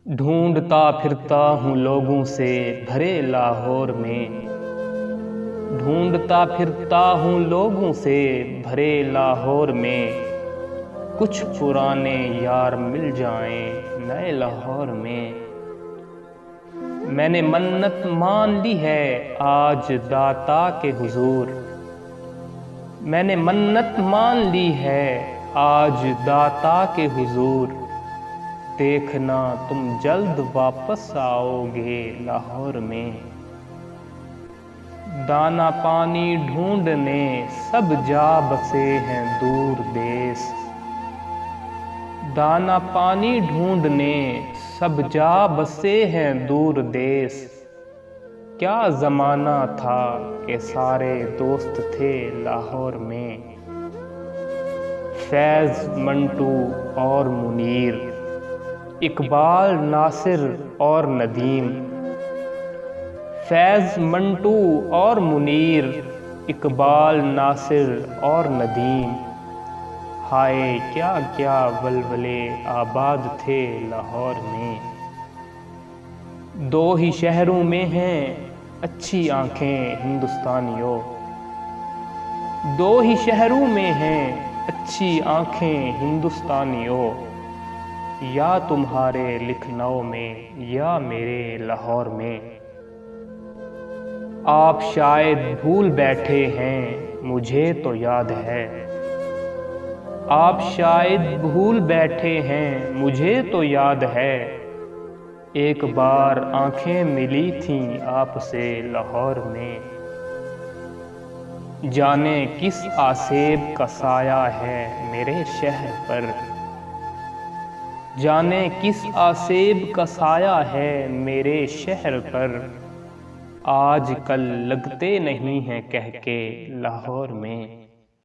ढूंढता फिरता हूँ लोगों से भरे लाहौर में। ढूंढता फिरता हूँ लोगों से भरे लाहौर में। कुछ पुराने यार मिल जाएं नए लाहौर में। मैंने मन्नत मान ली है आज दाता के हुजूर। मैंने मन्नत मान ली है आज दाता के हुजूर। देखना तुम जल्द वापस आओगे लाहौर में। दाना पानी ढूंढने सब जा बसे हैं दूर देश। दाना पानी ढूंढने सब जा बसे हैं दूर देश। क्या जमाना था कि सारे दोस्त थे लाहौर में। फैज, मंटू और मुनीर, इकबाल, नासिर और नदीम। फैज, मंटू और मुनीर, इकबाल, नासिर और नदीम। हाय क्या क्या वलवले आबाद थे लाहौर में। दो ही शहरों में हैं अच्छी आंखें हिंदुस्तानियों। दो ही शहरों में हैं अच्छी आंखें हिंदुस्तानियों। या तुम्हारे लखनऊ में या मेरे लाहौर में। आप शायद भूल बैठे हैं मुझे तो याद है। आप शायद भूल बैठे हैं मुझे तो याद है। एक बार आंखें मिली थीं आपसे लाहौर में। जाने किस आसेब का साया है मेरे शहर पर। जाने किस आसेब का साया है मेरे शहर पर। आज कल लगते नहीं हैं कह के लाहौर में।